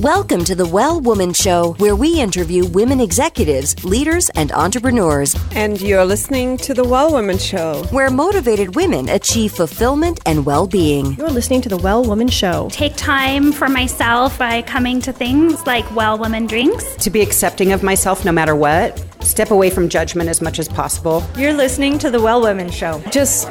Welcome to the Well Woman Show, where we interview women executives, leaders, and entrepreneurs. And you're listening to the Well Woman Show, where motivated women achieve fulfillment and well-being. You're listening to the Well Woman Show. Take time for myself by coming to things like Well Woman Drinks. To be accepting of myself no matter what. Step away from judgment as much as possible. You're listening to the Well Woman Show.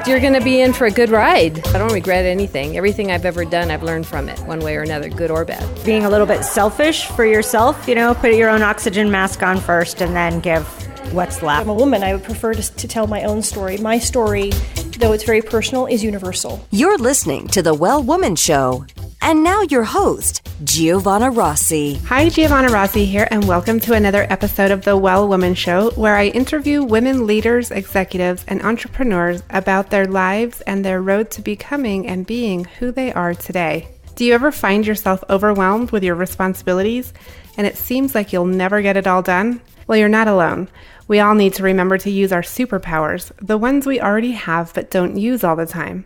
You're going to be in for a good ride. I don't regret anything. Everything I've ever done, I've learned from it, one way or another, good or bad. Being a little bit selfish for yourself, put your own oxygen mask on first and then give what's left. I'm a woman. I would prefer to tell my own story. My story, though it's very personal, is universal. You're listening to the Well Woman Show. And now your host, Giovanna Rossi. Hi, Giovanna Rossi here, and welcome to another episode of the Well Woman Show, where I interview women leaders, executives, and entrepreneurs about their lives and their road to becoming and being who they are today. Do you ever find yourself overwhelmed with your responsibilities, and it seems like you'll never get it all done? Well, you're not alone. We all need to remember to use our superpowers, the ones we already have but don't use all the time,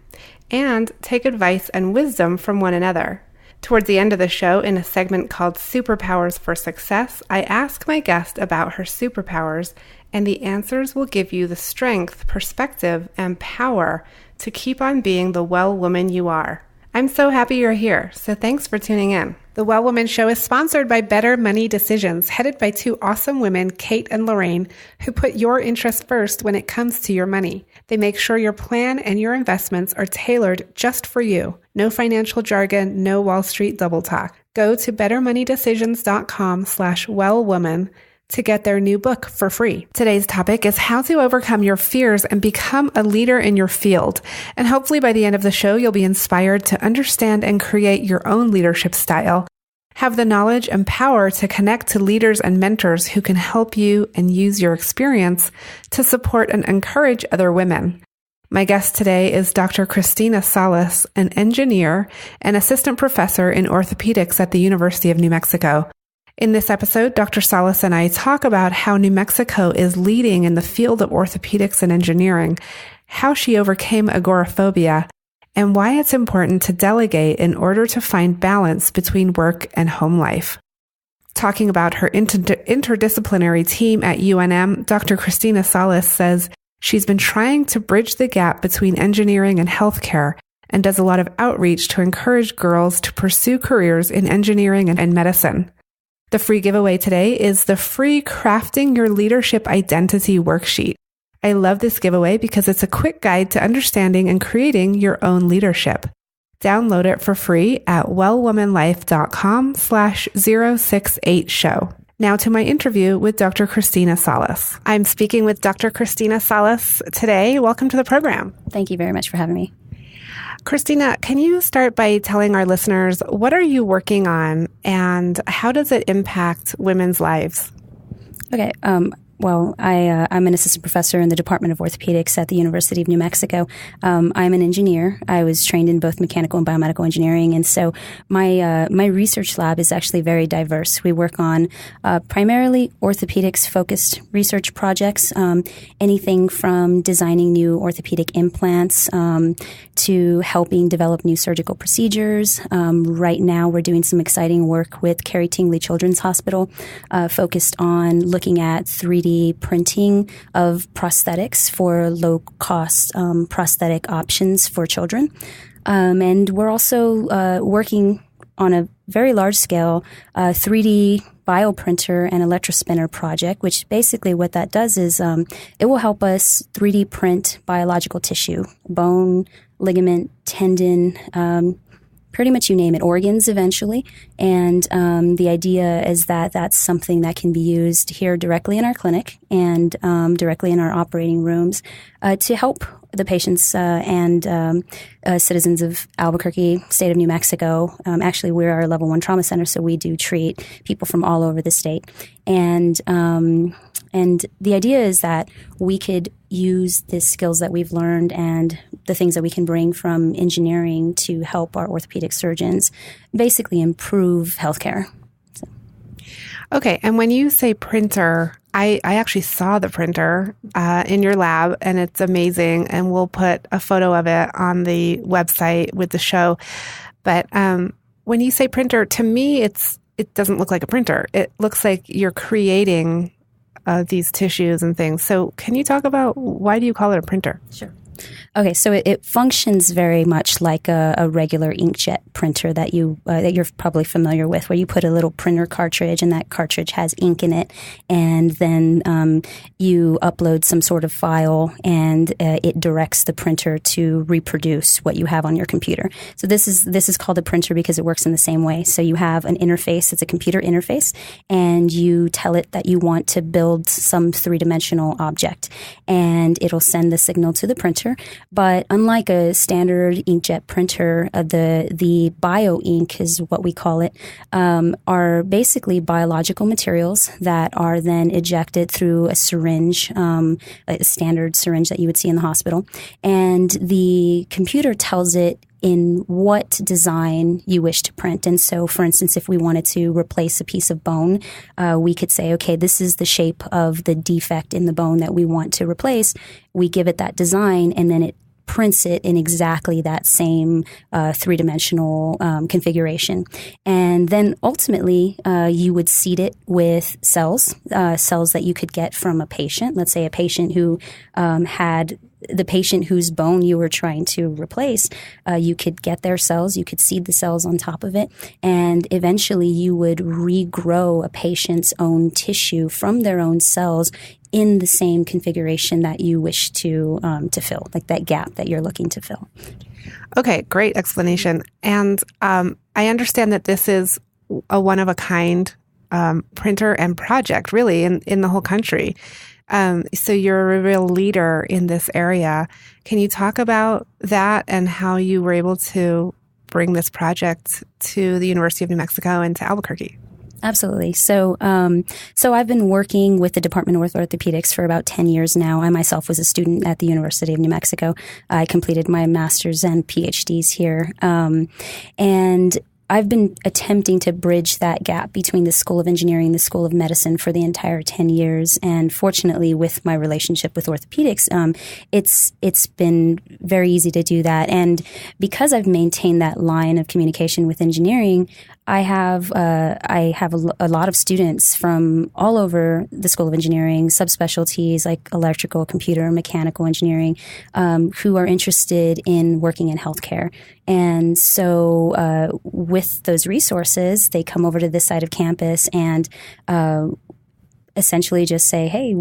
and take advice and wisdom from one another. Towards the end of the show, in a segment called Superpowers for Success, I ask my guest about her superpowers, and the answers will give you the strength, perspective, and power to keep on being the well woman you are. I'm so happy you're here, so thanks for tuning in. The Well Woman Show is sponsored by Better Money Decisions, headed by two awesome women, Kate and Lorraine, who put your interests first when it comes to your money. They make sure your plan and your investments are tailored just for you. No financial jargon, no Wall Street double talk. Go to bettermoneydecisions.com/wellwoman to get their new book for free. Today's topic is how to overcome your fears and become a leader in your field. And hopefully by the end of the show, you'll be inspired to understand and create your own leadership style. Have the knowledge and power to connect to leaders and mentors who can help you and use your experience to support and encourage other women. My guest today is Dr. Christina Salas, an engineer and assistant professor in orthopedics at the University of New Mexico. In this episode, Dr. Salas and I talk about how New Mexico is leading in the field of orthopedics and engineering, how she overcame agoraphobia, and why it's important to delegate in order to find balance between work and home life. Talking about her interdisciplinary team at UNM, Dr. Christina Salas says she's been trying to bridge the gap between engineering and healthcare and does a lot of outreach to encourage girls to pursue careers in engineering and medicine. The free giveaway today is the free Crafting Your Leadership Identity worksheet. I love this giveaway because it's a quick guide to understanding and creating your own leadership. Download it for free at wellwomanlife.com/068show. Now to my interview with Dr. Christina Salas. I'm speaking with Dr. Christina Salas today. Welcome to the program. Thank you very much for having me. Christina, can you start by telling our listeners, what are you working on and how does it impact women's lives? Okay. Well, I'm an assistant professor in the Department of Orthopedics at the University of New Mexico. I'm an engineer. I was trained in both mechanical and biomedical engineering, and so my research lab is actually very diverse. We work on primarily orthopedics-focused research projects, anything from designing new orthopedic implants to helping develop new surgical procedures. Right now, we're doing some exciting work with Carrie Tingley Children's Hospital, focused on looking at 3D printing of prosthetics for low-cost prosthetic options for children. And we're also working on a very large-scale 3D bioprinter and electrospinner project, which basically what that does is it will help us 3D print biological tissue, bone, ligament, tendon, pretty much you name it, organs eventually. And the idea is that that's something that can be used here directly in our clinic and directly in our operating rooms to help the patients and citizens of Albuquerque, state of New Mexico. Actually, we're our level 1 trauma center, so we do treat people from all over the state. And the idea is that we could use the skills that we've learned and the things that we can bring from engineering to help our orthopedic surgeons basically improve healthcare. So. Okay, and when you say printer, I actually saw the printer in your lab, and it's amazing, and we'll put a photo of it on the website with the show. But when you say printer, to me, it's it doesn't look like a printer. It looks like you're creating these tissues and things. So can you talk about why do you call it a printer? Sure. Okay, so it functions very much like a regular inkjet printer that you're probably familiar with, where you put a little printer cartridge and that cartridge has ink in it, and then you upload some sort of file, and it directs the printer to reproduce what you have on your computer. So this is called a printer because it works in the same way. So you have an interface; it's a computer interface, and you tell it that you want to build some three-dimensional object, and it'll send the signal to the printer. But unlike a standard inkjet printer, the bio ink is what we call it, are basically biological materials that are then ejected through a syringe, a standard syringe that you would see in the hospital. And the computer tells it in what design you wish to print. And so, for instance, if we wanted to replace a piece of bone, we could say, okay, this is the shape of the defect in the bone that we want to replace. We give it that design, and then it prints it in exactly that same three-dimensional configuration. And then ultimately, you would seed it with cells that you could get from a patient. Let's say a patient who had the patient whose bone you were trying to replace, you could get their cells, you could seed the cells on top of it, and eventually you would regrow a patient's own tissue from their own cells in the same configuration that you wish to fill, like that gap that you're looking to fill. Okay, great explanation. And I understand that this is a one-of-a-kind printer and project, really, in the whole country. So you're a real leader in this area. Can you talk about that and how you were able to bring this project to the University of New Mexico and to Albuquerque? Absolutely. So I've been working with the Department of Orthopedics for about 10 years now. I myself was a student at the University of New Mexico. I completed my master's and PhDs here. And I've been attempting to bridge that gap between the School of Engineering and the School of Medicine for the entire 10 years. And fortunately, with my relationship with orthopedics, it's been very easy to do that. And because I've maintained that line of communication with engineering, I have a lot of students from all over the School of Engineering, subspecialties like electrical, computer, mechanical engineering, who are interested in working in healthcare. And so with those resources, they come over to this side of campus and essentially just say, hey,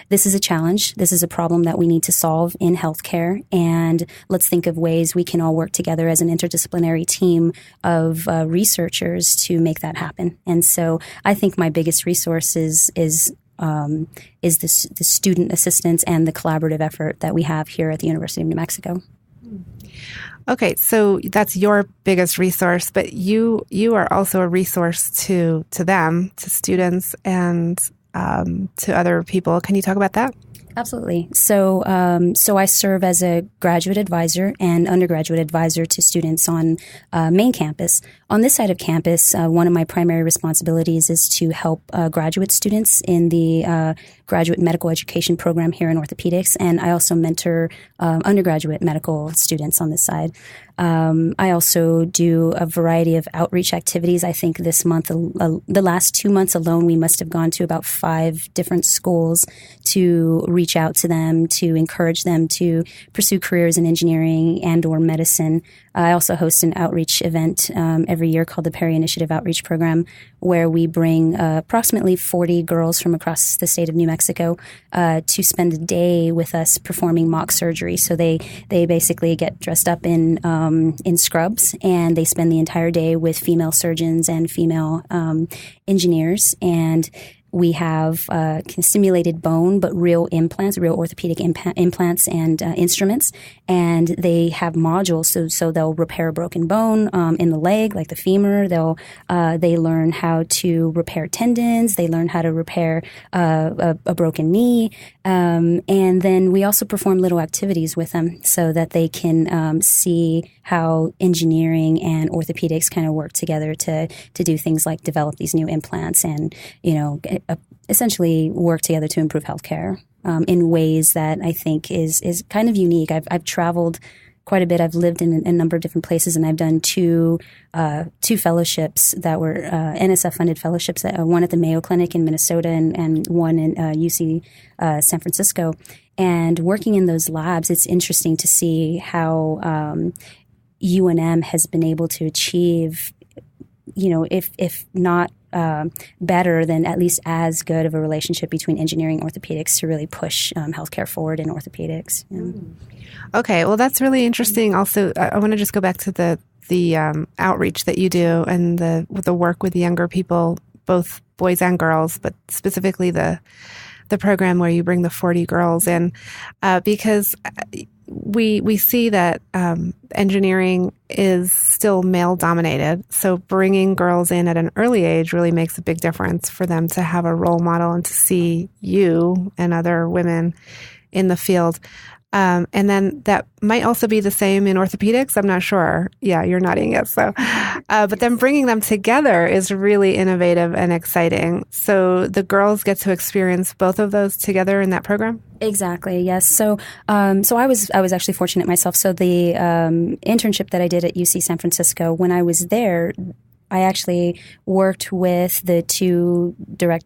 this is a challenge. This is a problem that we need to solve in healthcare. And let's think of ways we can all work together as an interdisciplinary team of researchers to make that happen. And so I think my biggest resource is the student assistance and the collaborative effort that we have here at the University of New Mexico. Okay, so that's your biggest resource, but you are also a resource to them, to students, and to other people. Can you talk about that? Absolutely. So I serve as a graduate advisor and undergraduate advisor to students on main campus. On this side of campus, one of my primary responsibilities is to help graduate students in the graduate medical education program here in orthopedics, and I also mentor undergraduate medical students on this side. I also do a variety of outreach activities. I think this month, the last 2 months alone, we must have gone to about 5 different schools to reach out to them, to encourage them to pursue careers in engineering and or medicine. I also host an outreach event every year called the Perry Initiative Outreach Program, where we bring approximately 40 girls from across the state of New Mexico to spend a day with us performing mock surgery. So they basically get dressed up in scrubs, and they spend the entire day with female surgeons and female engineers. And we have simulated bone, but real implants, real orthopedic implants and instruments. And they have modules, so they'll repair a broken bone in the leg, like the femur. They learn how to repair tendons. They learn how to repair a broken knee. And then we also perform little activities with them so that they can see how engineering and orthopedics kind of work together to do things like develop these new implants and, essentially work together to improve healthcare in ways that I think is kind of unique. I've traveled quite a bit. I've lived in a number of different places, and I've done two fellowships that were NSF-funded fellowships, one at the Mayo Clinic in Minnesota and one in UC San Francisco. And working in those labs, it's interesting to see how UNM has been able to achieve, if not better, then at least as good of a relationship between engineering and orthopedics to really push healthcare forward in orthopedics. Okay, well, that's really interesting. Also, I want to just go back to the outreach that you do and the work with younger people, both boys and girls, but specifically the program where you bring the 40 girls in, because we see that engineering is still male dominated. So bringing girls in at an early age really makes a big difference for them to have a role model and to see you and other women in the field. And then that might also be the same in orthopedics. I'm not sure. Yeah, you're nodding yes. So, but then bringing them together is really innovative and exciting. So the girls get to experience both of those together in that program? Exactly. Yes. So, I was actually fortunate myself. So the internship that I did at UC San Francisco, when I was there, I actually worked with the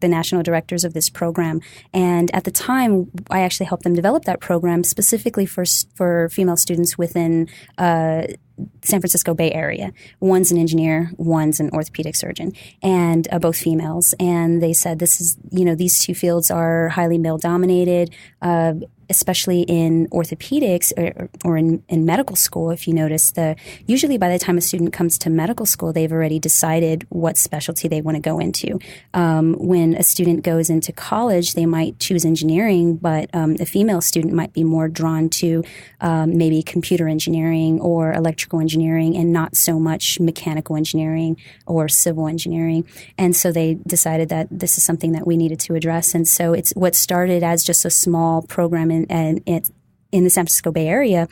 national directors of this program. And at the time, I actually helped them develop that program specifically for female students within San Francisco Bay Area. One's an engineer, one's an orthopedic surgeon, and both females. And they said these two fields are highly male dominated, especially in orthopedics or in medical school. If you notice, usually by the time a student comes to medical school, they've already decided what specialty they want to go into. When a student goes into college, they might choose engineering, but a female student might be more drawn to maybe computer engineering or electrical engineering and not so much mechanical engineering or civil engineering. And so they decided that this is something that we needed to address. And so it's what started as just a small program in the San Francisco Bay Area.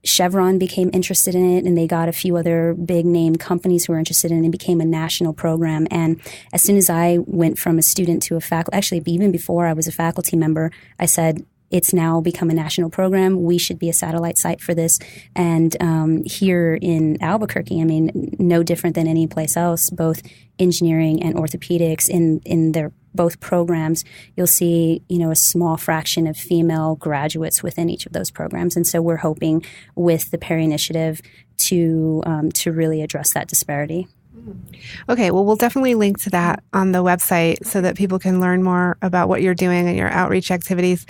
Chevron became interested in it, and they got a few other big name companies who were interested in it. It became a national program. And as soon as I went from a student to a faculty, actually even before I was a faculty member, I said, it's now become a national program. We should be a satellite site for this. And here in Albuquerque, I mean, no different than any place else, both engineering and orthopedics in their both programs, you'll see, a small fraction of female graduates within each of those programs. And so we're hoping with the Perry Initiative to really address that disparity. Okay, well, we'll definitely link to that on the website so that people can learn more about what you're doing and your outreach activities.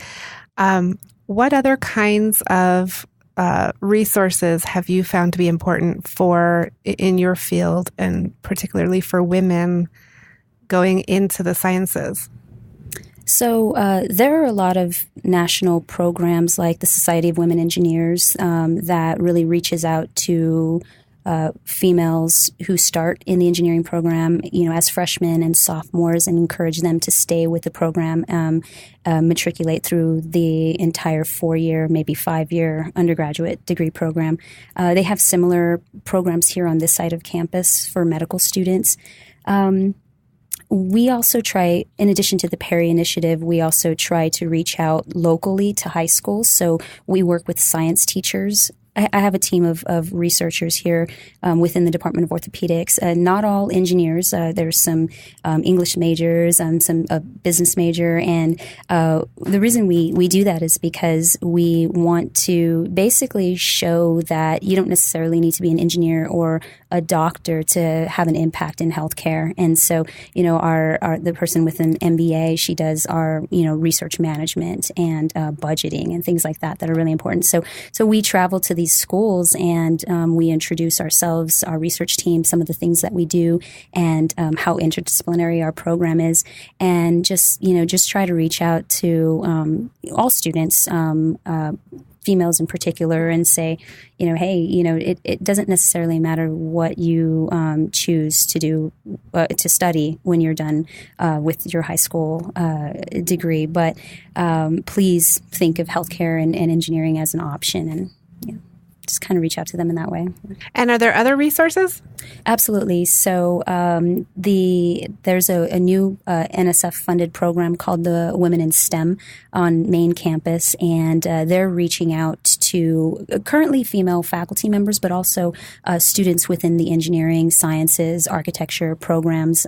What other kinds of resources have you found to be important in your field, and particularly for women going into the sciences? So there are a lot of national programs like the Society of Women Engineers that really reaches out to females who start in the engineering program, as freshmen and sophomores, and encourage them to stay with the program, matriculate through the entire 4-year, maybe 5-year undergraduate degree program. They have similar programs here on this side of campus for medical students. We also try, in addition to the Perry Initiative, we also try to reach out locally to high schools. So we work with science teachers. I have a team of researchers here within the Department of Orthopedics. Not all engineers. There's some English majors, some business major. And the reason we do that is because we want to basically show that you don't necessarily need to be an engineer or a doctor to have an impact in healthcare. And so, the person with an MBA, she does our, research management and budgeting and things like that are really important. So we travel to these schools and we introduce ourselves, our research team, some of the things that we do, and how interdisciplinary our program is, and just try to reach out to all students, females in particular, and say, hey, it doesn't necessarily matter what you choose to do, to study when you're done with your high school degree, but please think of healthcare and engineering as an option, and just kind of reach out to them in that way. And are there other resources? Absolutely. So there's a new NSF-funded program called the Women in STEM on main campus, and they're reaching out to currently female faculty members, but also students within the engineering, sciences, architecture programs,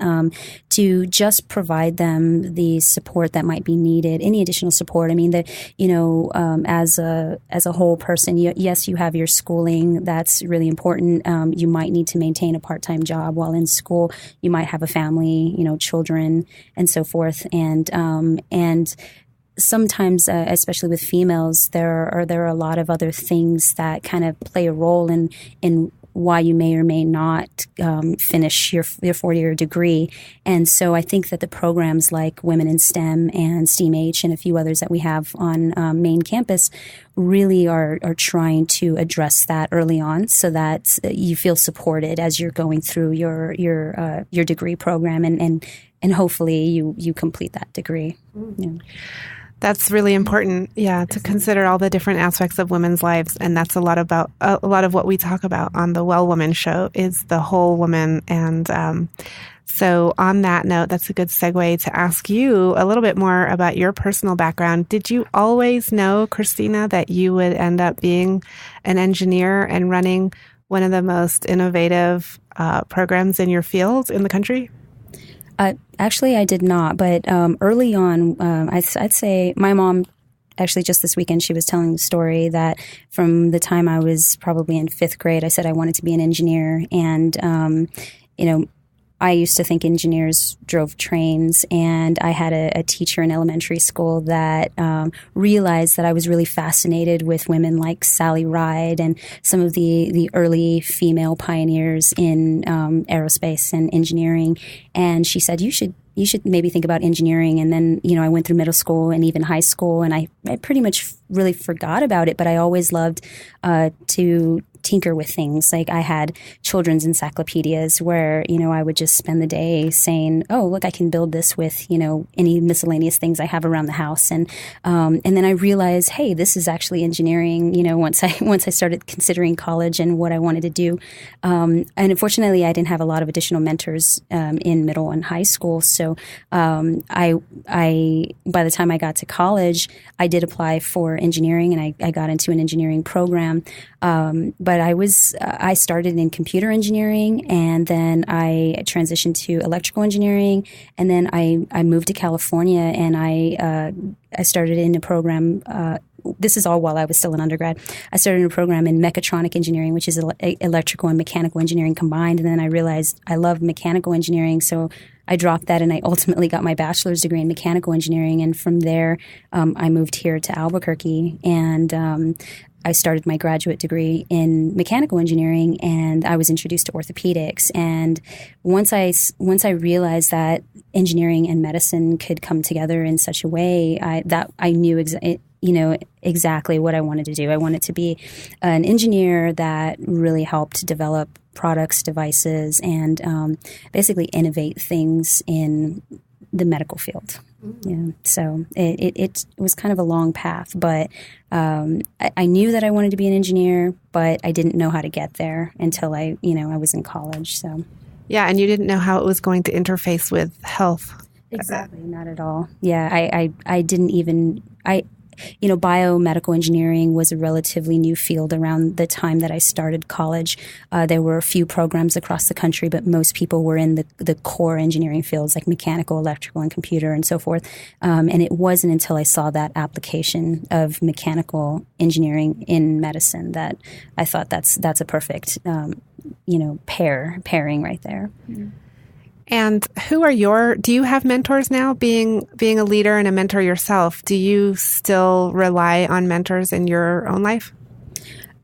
to just provide them the support that might be needed, any additional support. I mean, as a whole person, yes, you have your schooling. That's really important. You might need to maintain a part-time job while in school. You might have a family, children, and so forth. And sometimes, especially with females, there are a lot of other things that kind of play a role in why you may or may not finish your 4-year degree. And so I think that the programs like Women in STEM and STEAM-H and a few others that we have on main campus really are trying to address that early on, so that you feel supported as you're going through your degree program, and hopefully you complete that degree. Yeah. That's really important, to consider all the different aspects of women's lives. And that's a lot of what we talk about on the Well Woman Show is the whole woman. And so on that note, that's a good segue to ask you a little bit more about your personal background. Did you always know, Christina, that you would end up being an engineer and running one of the most innovative programs in your field in the country? Actually, I did not. But early on, I'd say my mom, actually just this weekend, she was telling the story that from the time I was probably in 5th grade, I said I wanted to be an engineer. And, I used to think engineers drove trains, and I had a teacher in elementary school that realized that I was really fascinated with women like Sally Ride and some of the early female pioneers in aerospace and engineering. And she said, you should maybe think about engineering. And then, I went through middle school and even high school, and I pretty much really forgot about it, but I always loved to tinker with things. Like I had children's encyclopedias where, I would just spend the day saying, oh, look, I can build this with, any miscellaneous things I have around the house. And then I realized, hey, this is actually engineering, once I started considering college and what I wanted to do. And unfortunately, I didn't have a lot of additional mentors in middle and high school. So I by the time I got to college, I did apply for engineering, and I got into an engineering program. But I started in computer engineering, and then I transitioned to electrical engineering, and then I moved to California, and I started in a program. This is all while I was still an undergrad. I started in a program in mechatronic engineering, which is electrical and mechanical engineering combined. And then I realized I love mechanical engineering, so I dropped that, and I ultimately got my bachelor's degree in mechanical engineering. And from there, I moved here to Albuquerque, and I started my graduate degree in mechanical engineering, and I was introduced to orthopedics. And once I realized that engineering and medicine could come together in such a way, I knew exactly what I wanted to do. I wanted to be an engineer that really helped develop products, devices, and basically innovate things in the medical field. Yeah, so it was kind of a long path, but I knew that I wanted to be an engineer, but I didn't know how to get there until I was in college. So yeah, and you didn't know how it was going to interface with health. Exactly, not at all. Yeah, I didn't even biomedical engineering was a relatively new field around the time that I started college. There were a few programs across the country, but most people were in the core engineering fields like mechanical, electrical, and computer, and so forth. And it wasn't until I saw that application of mechanical engineering in medicine that I thought that's a perfect, pairing right there. Mm-hmm. And do you have mentors now, being a leader and a mentor yourself? Do you still rely on mentors in your own life?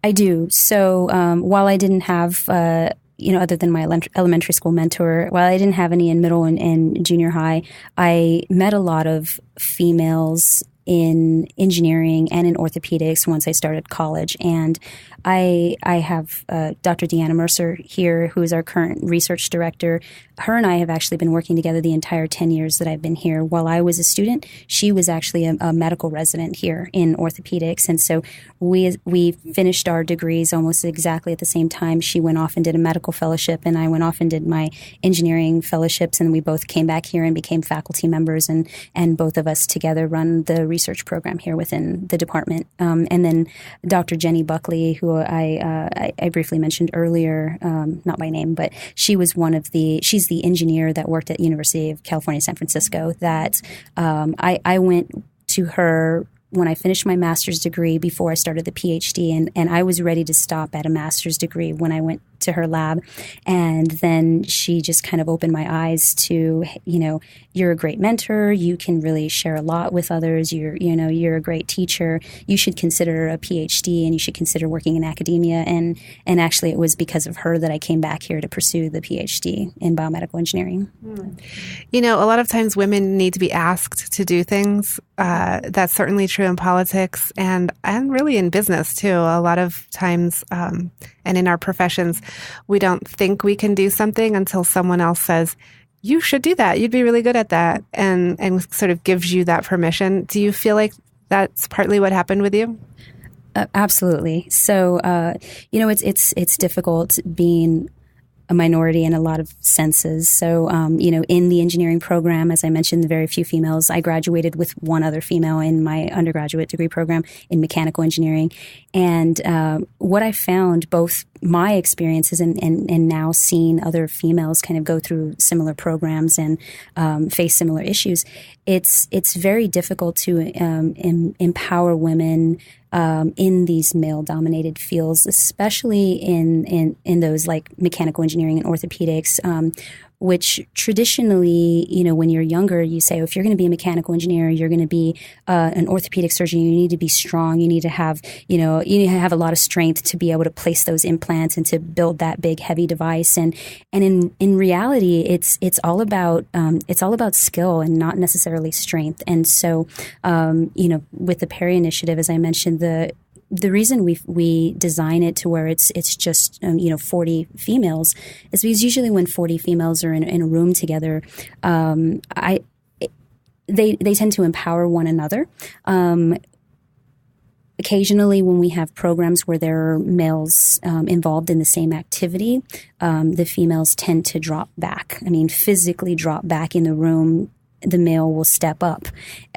I do. So while I didn't have, other than my elementary school mentor, while I didn't have any in middle and junior high, I met a lot of females in engineering and in orthopedics once I started college. And I have Dr. Deanna Mercer here, who is our current research director. Her and I have actually been working together the entire 10 years that I've been here. While I was a student, she was actually a medical resident here in orthopedics. And so we finished our degrees almost exactly at the same time. She went off and did a medical fellowship, and I went off and did my engineering fellowships. And we both came back here and became faculty members. And both of us together run the research program here within the department. And then Dr. Jenny Buckley, who I briefly mentioned earlier, not by name, but she's the engineer that worked at University of California, San Francisco, that I went to her when I finished my master's degree before I started the PhD, and I was ready to stop at a master's degree when I went to her lab. And then she just kind of opened my eyes to, you're a great mentor. You can really share a lot with others. You're a great teacher. You should consider a PhD and you should consider working in academia. And actually it was because of her that I came back here to pursue the PhD in biomedical engineering. A lot of times women need to be asked to do things. That's certainly true in politics and really in business too. A lot of times, and in our professions, we don't think we can do something until someone else says, you should do that. You'd be really good at that. And sort of gives you that permission. Do you feel like that's partly what happened with you? Absolutely. So, it's difficult being a minority in a lot of senses. So, in the engineering program, as I mentioned, very few females. I graduated with one other female in my undergraduate degree program in mechanical engineering. And what I found, both my experiences and now seeing other females kind of go through similar programs and face similar issues, it's very difficult to empower women in these male-dominated fields, especially in those like mechanical engineering and orthopedics, which traditionally, when you're younger, you say, if you're going to be a mechanical engineer, you're going to be an orthopedic surgeon, you need to be strong, you need to have, you need to have a lot of strength to be able to place those implants and to build that big, heavy device. And in reality, it's all about skill and not necessarily strength. And so, with the Perry Initiative, as I mentioned, the reason we design it to where it's just 40 females is because usually when 40 females are in a room together, they tend to empower one another. Occasionally, when we have programs where there are males involved in the same activity, the females tend to drop back. Physically drop back in the room. The male will step up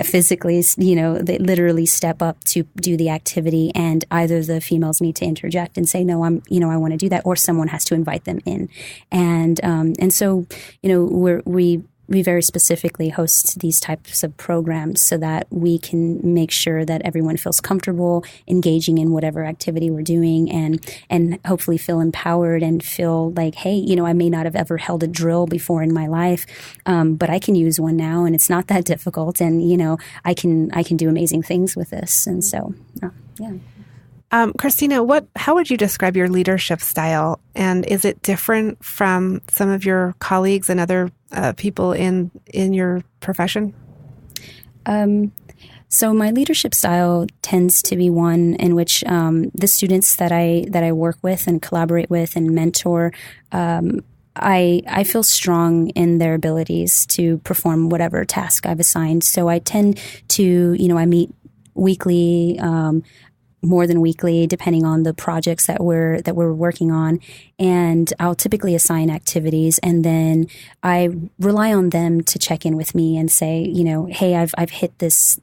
physically, they literally step up to do the activity, and either the females need to interject and say, no, I want to do that, or someone has to invite them in. And so, we very specifically host these types of programs so that we can make sure that everyone feels comfortable engaging in whatever activity we're doing, and hopefully feel empowered and feel like, hey, I may not have ever held a drill before in my life, but I can use one now, and it's not that difficult, and I can do amazing things with this. And so, yeah. Christina, how would you describe your leadership style? And is it different from some of your colleagues and other people in your profession? So my leadership style tends to be one in which the students that I work with and collaborate with and mentor, I feel strong in their abilities to perform whatever task I've assigned. So I tend to, I meet weekly, more than weekly, depending on the projects that we're working on. And I'll typically assign activities, and then I rely on them to check in with me and say, hey, I've hit this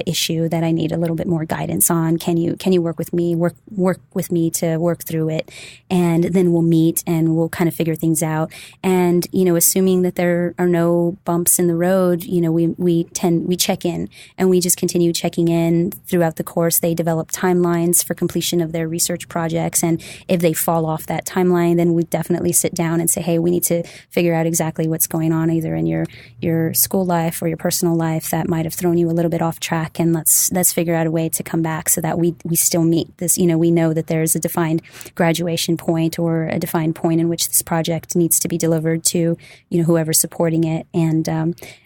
issue that I need a little bit more guidance on. Can you work with me to work through it? And then we'll meet and we'll kind of figure things out. And assuming that there are no bumps in the road, we check in, and we just continue checking in throughout the course. They develop timelines for completion of their research projects, and if they fall off that timeline, then we definitely sit down and say, hey, we need to figure out exactly what's going on either in your school life or your personal life that might have thrown you a little bit off track, and let's figure out a way to come back so that we still meet this. We know that there's a defined graduation point or a defined point in which this project needs to be delivered to whoever's supporting it, and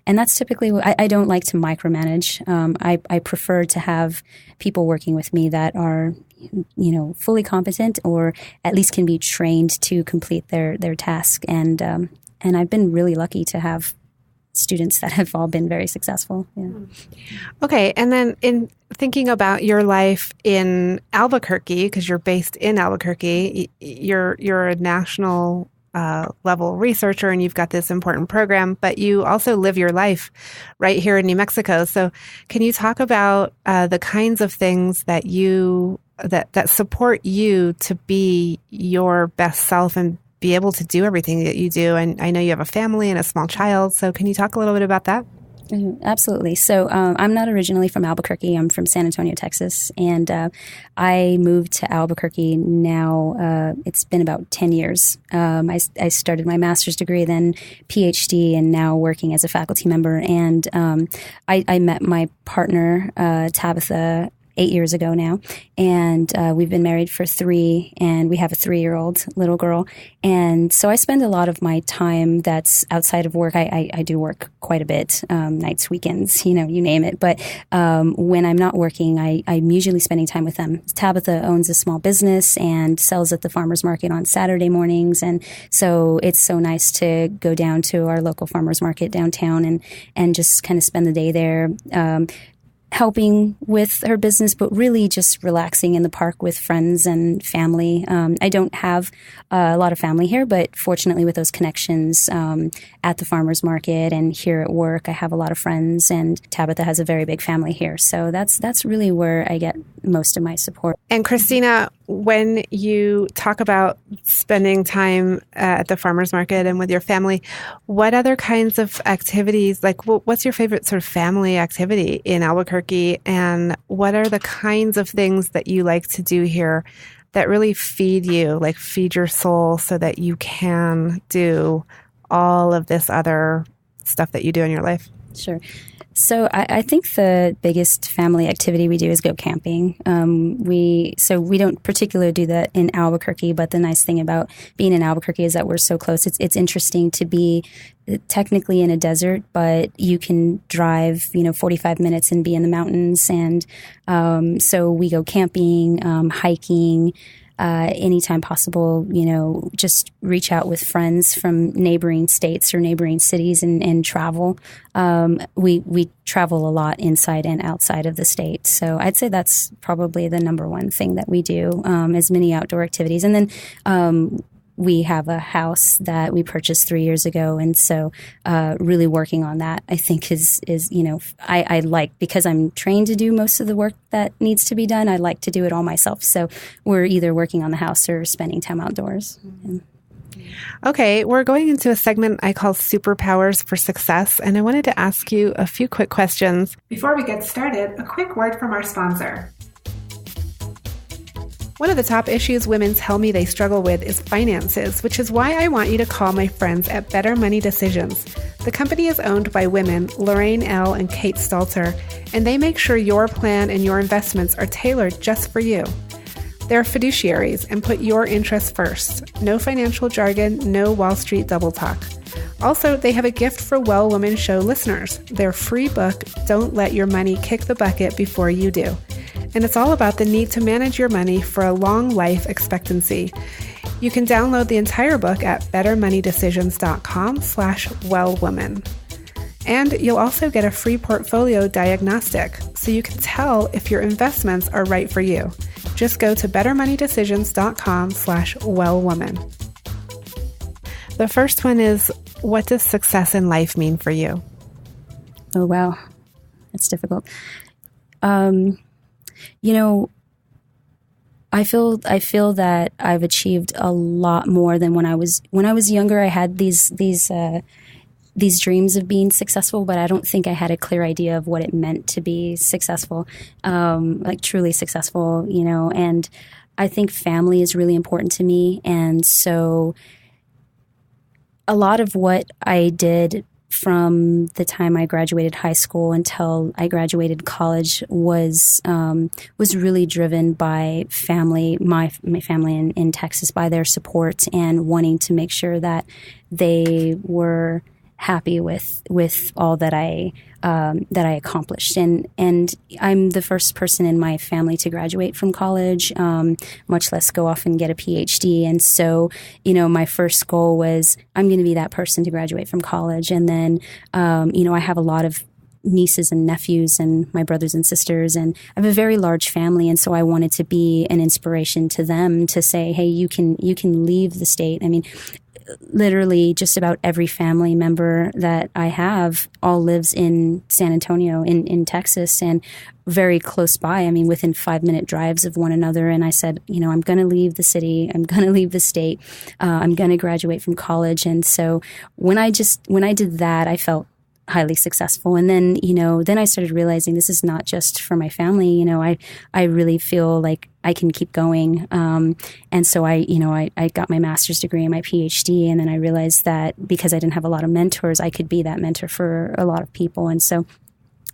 that's typically I don't like to micromanage. I prefer to have people working with me that are fully competent, or at least can be trained to complete their task. And I've been really lucky to have students that have all been very successful. Yeah. Okay. And then in thinking about your life in Albuquerque, because you're based in Albuquerque, you're a national level researcher and you've got this important program, but you also live your life right here in New Mexico. So can you talk about the kinds of things that that support you to be your best self and be able to do everything that you do? And I know you have a family and a small child. So can you talk a little bit about that? Absolutely. So I'm not originally from Albuquerque. I'm from San Antonio, Texas. And I moved to Albuquerque now. It's been about 10 years. I started my master's degree, then PhD, and now working as a faculty member. And I met my partner, Tabitha, 8 years ago now. And we've been married for 3, and we have a 3-year-old little girl. And so I spend a lot of my time that's outside of work. I do work quite a bit, nights, weekends, you name it. But when I'm not working, I'm usually spending time with them. Tabitha owns a small business and sells at the farmer's market on Saturday mornings. And so it's so nice to go down to our local farmer's market downtown and just kind of spend the day there. Helping with her business, but really just relaxing in the park with friends and family. I don't have a lot of family here, but fortunately with those connections at the farmer's market and here at work, I have a lot of friends, and Tabitha has a very big family here. So that's really where I get most of my support. And Christina, when you talk about spending time at the farmer's market and with your family, what other kinds of activities, like what's your favorite sort of family activity in Albuquerque? And what are the kinds of things that you like to do here that really feed you, like feed your soul so that you can do all of this other stuff that you do in your life? Sure. So I think the biggest family activity we do is go camping. We don't particularly do that in Albuquerque, but the nice thing about being in Albuquerque is that we're so close. It's interesting to be technically in a desert, but you can drive, 45 minutes and be in the mountains. And so we go camping, hiking, anytime possible, just reach out with friends from neighboring states or neighboring cities and travel. We travel a lot inside and outside of the state. So I'd say that's probably the number one thing that we do, as many outdoor activities. And then, we have a house that we purchased 3 years ago. And so, really working on that, I think is, I like, because I'm trained to do most of the work that needs to be done, I like to do it all myself. So we're either working on the house or spending time outdoors. Okay, we're going into a segment I call Superpowers for Success, and I wanted to ask you a few quick questions. Before we get started, a quick word from our sponsor. One of the top issues women tell me they struggle with is finances, which is why I want you to call my friends at Better Money Decisions. The company is owned by women, Lorraine L. and Kate Stalter, and they make sure your plan and your investments are tailored just for you. They're fiduciaries and put your interests first. No financial jargon, no Wall Street double talk. Also, they have a gift for Well Woman Show listeners. Their free book, Don't Let Your Money Kick the Bucket Before You Do. And it's all about the need to manage your money for a long life expectancy. You can download the entire book at bettermoneydecisions.com/wellwoman. And you'll also get a free portfolio diagnostic, so you can tell if your investments are right for you. Just go to bettermoneydecisions.com/wellwoman. The first one is, what does success in life mean for you? Oh, wow. That's difficult. I feel that I've achieved a lot more than when I was younger. I had these dreams of being successful, but I don't think I had a clear idea of what it meant to be successful, like truly successful, and I think family is really important to me. And so a lot of what I did from the time I graduated high school until I graduated college was really driven by family, my family in Texas, by their support and wanting to make sure that they were happy with all that I accomplished. And I'm the first person in my family to graduate from college, much less go off and get a PhD. And so, my first goal was, I'm going to be that person to graduate from college. And then, I have a lot of nieces and nephews and my brothers and sisters, and I have a very large family. And so I wanted to be an inspiration to them to say, hey, you can leave the state. I mean, literally just about every family member that I have all lives in San Antonio in Texas, and very close by. I mean, within 5-minute drives of one another. And I said, I'm going to leave the city. I'm going to leave the state. I'm going to graduate from college. And so when I did that, I felt highly successful. And then, then I started realizing this is not just for my family. I really feel like I can keep going. And so I got my master's degree and my PhD. And then I realized that because I didn't have a lot of mentors, I could be that mentor for a lot of people. And so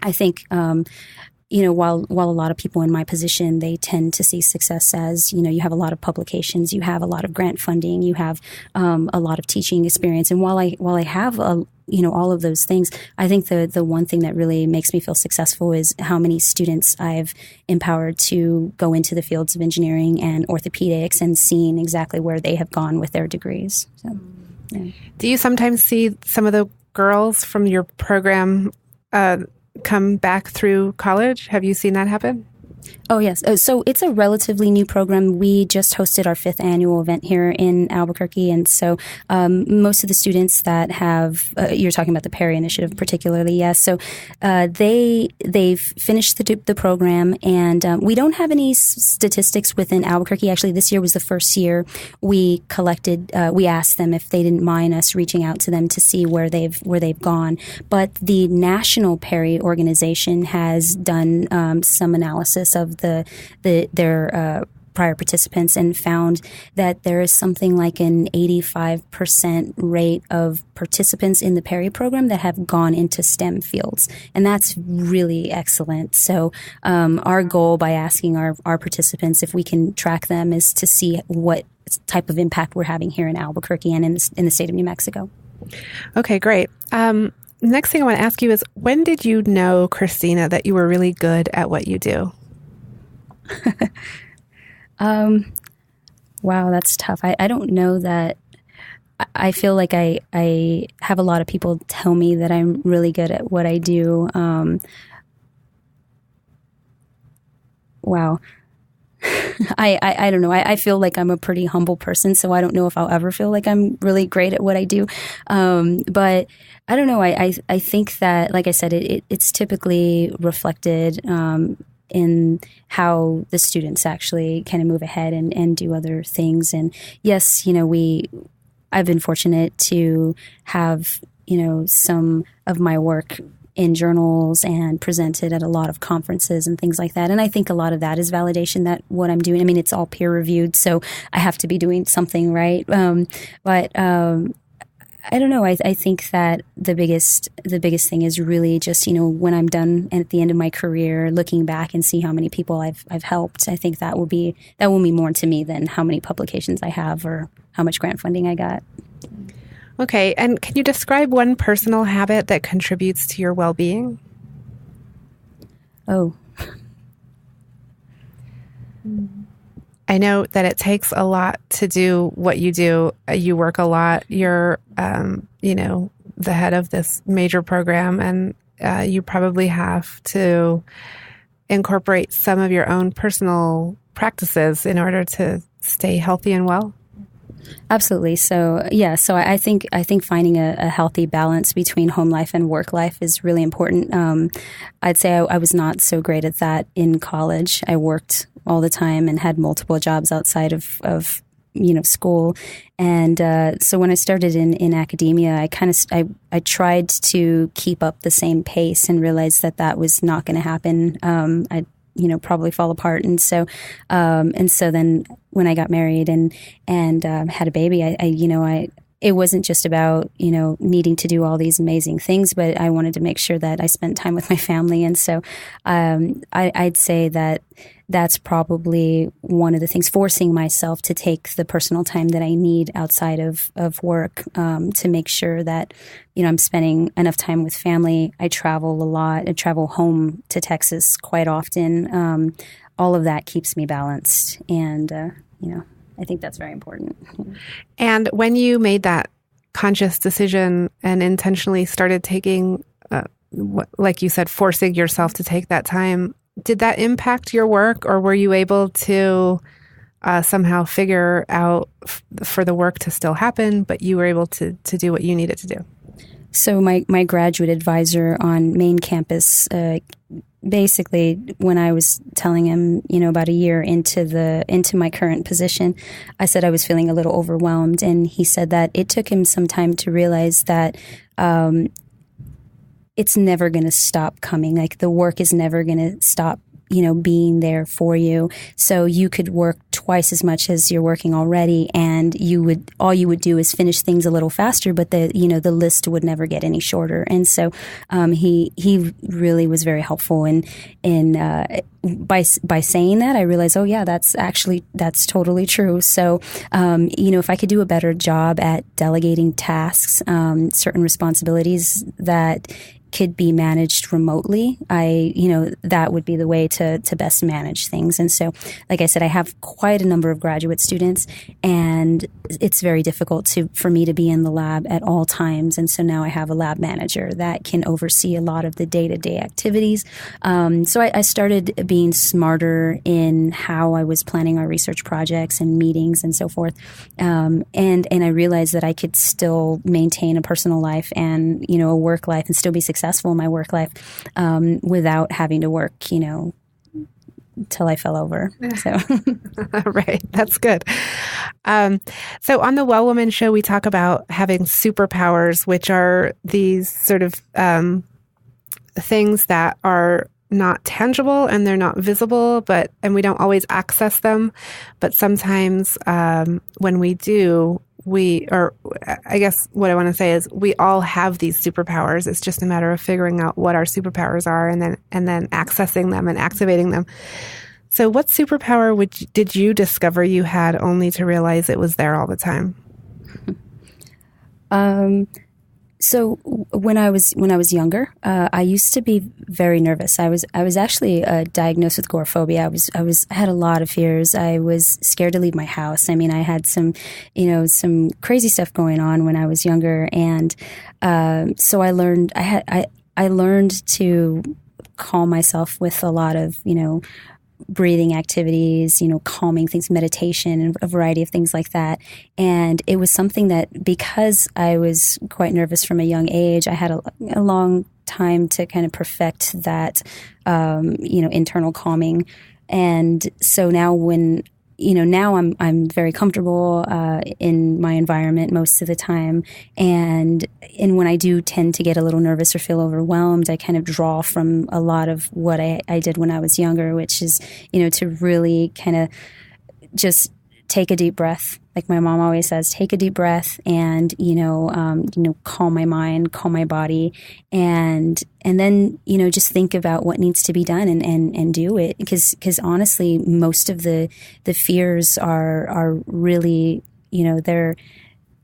I think, while a lot of people in my position, they tend to see success as, you have a lot of publications, you have a lot of grant funding, you have a lot of teaching experience. And while I have all of those things, I think the one thing that really makes me feel successful is how many students I've empowered to go into the fields of engineering and orthopedics and seeing exactly where they have gone with their degrees. So, yeah. Do you sometimes see some of the girls from your program come back through college? Have you seen that happen? Oh, yes. So it's a relatively new program. We just hosted our 5th annual event here in Albuquerque. And so most of the students that have, you're talking about the Perry Initiative particularly, yes. So they've finished the program, and we don't have any statistics within Albuquerque. Actually, this year was the first year we collected, we asked them if they didn't mind us reaching out to them to see where they've gone. But the National Perry organization has done some analysis of their prior participants and found that there is something like an 85% rate of participants in the Perry program that have gone into STEM fields. And that's really excellent. So our goal by asking our participants if we can track them is to see what type of impact we're having here in Albuquerque and in the state of New Mexico. Okay, great. Next thing I want to ask you is, when did you know, Christina, that you were really good at what you do? Wow, that's tough. I don't know that. I feel like I have a lot of people tell me that I'm really good at what I do. Wow. I don't know. I feel like I'm a pretty humble person, so I don't know if I'll ever feel like I'm really great at what I do. But I don't know. I think that, like I said, it's typically reflected in how the students actually kind of move ahead and do other things. And yes, I've been fortunate to have, some of my work in journals and presented at a lot of conferences and things like that. And I think a lot of that is validation that what I'm doing, I mean, it's all peer reviewed, so I have to be doing something right. But I don't know. I think that the biggest thing is really just, when I'm done and at the end of my career, looking back and see how many people I've helped. I think that will mean more to me than how many publications I have or how much grant funding I got. Okay. And can you describe one personal habit that contributes to your well-being? Oh. I know that it takes a lot to do what you do. You work a lot. You're, the head of this major program, and you probably have to incorporate some of your own personal practices in order to stay healthy and well. Absolutely. So, yeah. So I think finding a healthy balance between home life and work life is really important. I'd say I was not so great at that in college. I worked all the time and had multiple jobs outside of school. And so when I started in academia, I tried to keep up the same pace and realized that was not going to happen. I'd probably fall apart. And so then when I got married and had a baby, it wasn't just about, needing to do all these amazing things, but I wanted to make sure that I spent time with my family. And so I'd say that's probably one of the things, forcing myself to take the personal time that I need outside of work to make sure that, I'm spending enough time with family. I travel a lot. I travel home to Texas quite often. All of that keeps me balanced. And, I think that's very important. And when you made that conscious decision and intentionally started taking, like you said, forcing yourself to take that time, did that impact your work, or were you able to somehow figure out for the work to still happen, but you were able to do what you needed to do? So my graduate advisor on main campus, basically when I was telling him, about a year into my current position, I said I was feeling a little overwhelmed. And he said that it took him some time to realize that it's never going to stop coming. Like the work is never going to stop, being there for you. So you could work twice as much as you're working already, and all you would do is finish things a little faster, but the list would never get any shorter. And so he really was very helpful by saying that. I realized, oh yeah, that's totally true. So if I could do a better job at delegating tasks, certain responsibilities that could be managed remotely, that would be the way to best manage things. And so, like I said, I have quite a number of graduate students, and it's very difficult for me to be in the lab at all times. And so now I have a lab manager that can oversee a lot of the day-to-day activities. So I started being smarter in how I was planning our research projects and meetings and so forth. And I realized that I could still maintain a personal life and, a work life and still be successful in my work life without having to work, till I fell over. So, right. That's good. So on the Well Woman Show, we talk about having superpowers, which are these sort of things that are not tangible and they're not visible, and we don't always access them. But sometimes when we do, I guess what I want to say is we all have these superpowers. It's just a matter of figuring out what our superpowers are and then accessing them and activating them. So what superpower did you discover you had only to realize it was there all the time? So when I was younger, I used to be very nervous. I was actually diagnosed with agoraphobia. I had a lot of fears. I was scared to leave my house. I mean, I had some crazy stuff going on when I was younger, and so I learned. I learned to calm myself with a lot of breathing activities, calming things, meditation, and a variety of things like that. And it was something that, because I was quite nervous from a young age, I had a long time to kind of perfect that, internal calming. And so now now I'm very comfortable in my environment most of the time, and when I do tend to get a little nervous or feel overwhelmed, I kind of draw from a lot of what I did when I was younger, which is to really kind of just take a deep breath. Like my mom always says, take a deep breath and calm my mind, calm my body, and then just think about what needs to be done and do it. Because honestly, most of the fears are really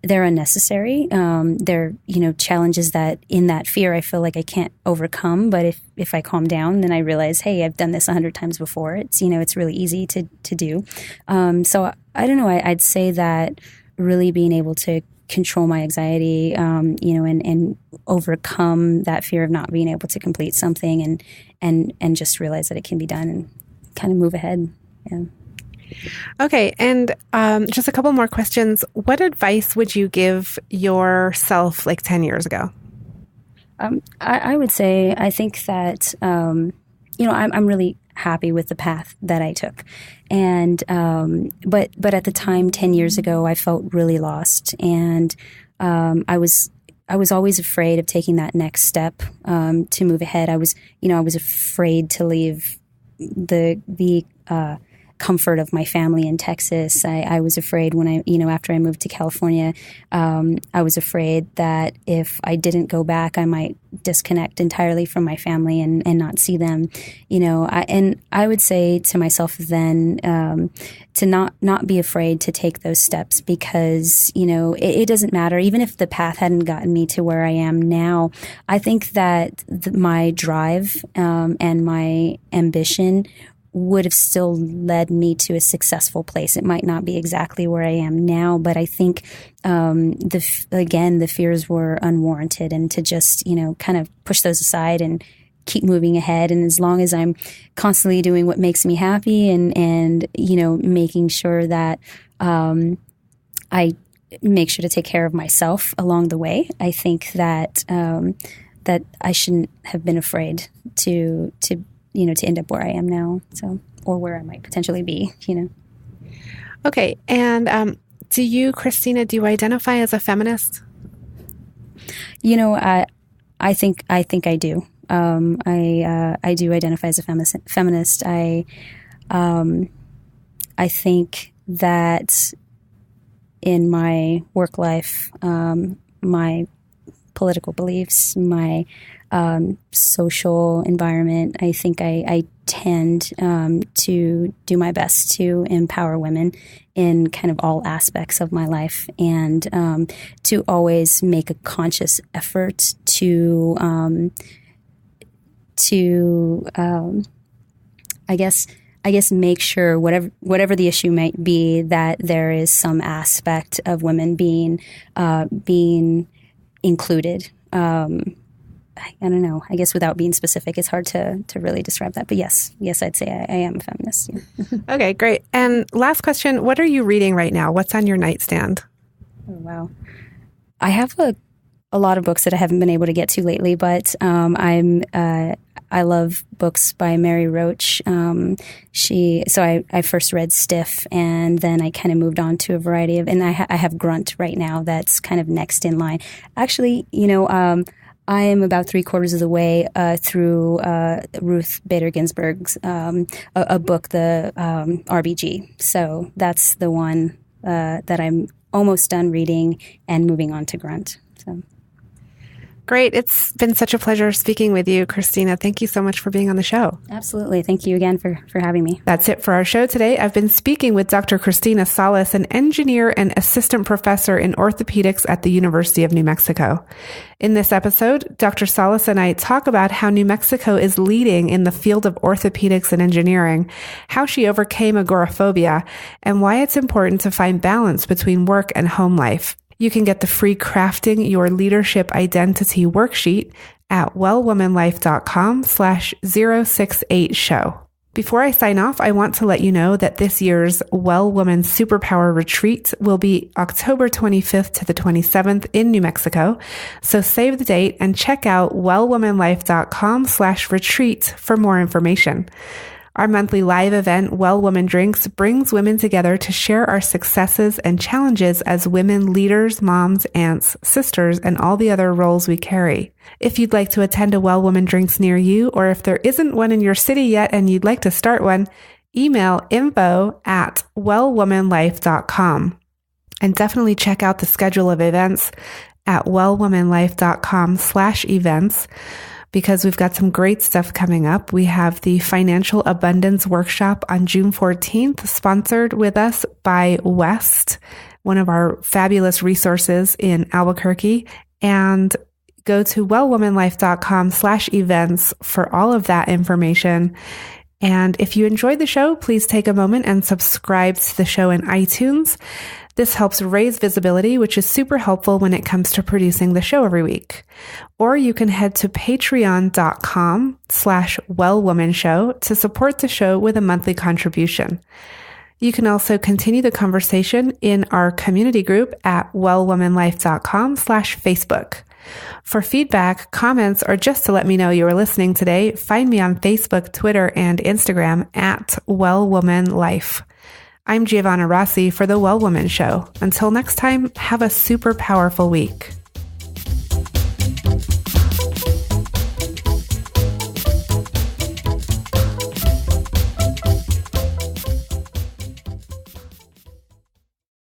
they're unnecessary. They're challenges that in that fear I feel like I can't overcome. But if I calm down, then I realize, hey, I've done this 100 times before. It's it's really easy to do. So I don't know. I'd say that really being able to control my anxiety, and overcome that fear of not being able to complete something, and just realize that it can be done and kind of move ahead. Yeah. Okay, and just a couple more questions. What advice would you give yourself like 10 years ago? I would say, I think that, I'm really happy with the path that I took. And but at the time, 10 years ago, I felt really lost. And I was always afraid of taking that next step to move ahead. I was afraid to leave the comfort of my family in Texas. I was afraid when after I moved to California, I was afraid that if I didn't go back, I might disconnect entirely from my family and not see them. I would say to myself then to not be afraid to take those steps, because it doesn't matter. Even if the path hadn't gotten me to where I am now, I think that my drive and my ambition would have still led me to a successful place. It might not be exactly where I am now, but I think, the fears were unwarranted, and to just, kind of push those aside and keep moving ahead. And as long as I'm constantly doing what makes me happy and making sure that I make sure to take care of myself along the way, I think that that I shouldn't have been afraid to end up where I am now, or where I might potentially be. Okay, and Christina, do you identify as a feminist? I think I do. I do identify as a feminist. I think that in my work life, my political beliefs, my social environment, I think I tend to do my best to empower women in kind of all aspects of my life, and to always make a conscious effort to I guess make sure whatever the issue might be, that there is some aspect of women being included. I don't know. I guess without being specific, it's hard to really describe that. But yes, I'd say I am a feminist. Yeah. Okay, great. And last question, what are you reading right now? What's on your nightstand? Oh, wow. I have a lot of books that I haven't been able to get to lately, but I love books by Mary Roach. I first read Stiff, and then I kind of moved on to a variety of, and I have Grunt right now. That's kind of next in line. Actually, I am about 3/4 of the way through Ruth Bader Ginsburg's a book, the RBG. So that's the one that I'm almost done reading and moving on to Grunt. So. Great. It's been such a pleasure speaking with you, Christina. Thank you so much for being on the show. Absolutely. Thank you again for having me. That's it for our show today. I've been speaking with Dr. Christina Salas, an engineer and assistant professor in orthopedics at the University of New Mexico. In this episode, Dr. Salas and I talk about how New Mexico is leading in the field of orthopedics and engineering, how she overcame agoraphobia, and why it's important to find balance between work and home life. You can get the free Crafting Your Leadership Identity worksheet at wellwomanlife.com/068show. Before I sign off, I want to let you know that this year's Well Woman Superpower Retreat will be October 25th to the 27th in New Mexico. So save the date and check out wellwomanlife.com/retreat for more information. Our monthly live event, Well Woman Drinks, brings women together to share our successes and challenges as women leaders, moms, aunts, sisters, and all the other roles we carry. If you'd like to attend a Well Woman Drinks near you, or if there isn't one in your city yet and you'd like to start one, email info@wellwomanlife.com. And definitely check out the schedule of events at wellwomanlife.com/events. because we've got some great stuff coming up. We have the Financial Abundance Workshop on June 14th, sponsored with us by West, one of our fabulous resources in Albuquerque. And go to wellwomanlife.com/events for all of that information. And if you enjoyed the show, please take a moment and subscribe to the show in iTunes. This helps raise visibility, which is super helpful when it comes to producing the show every week. Or you can head to patreon.com/wellwomanshow to support the show with a monthly contribution. You can also continue the conversation in our community group at wellwomanlife.com/Facebook. For feedback, comments, or just to let me know you were listening today, find me on Facebook, Twitter, and Instagram at wellwomanlife. I'm Giovanna Rossi for The Well Woman Show. Until next time, have a super powerful week.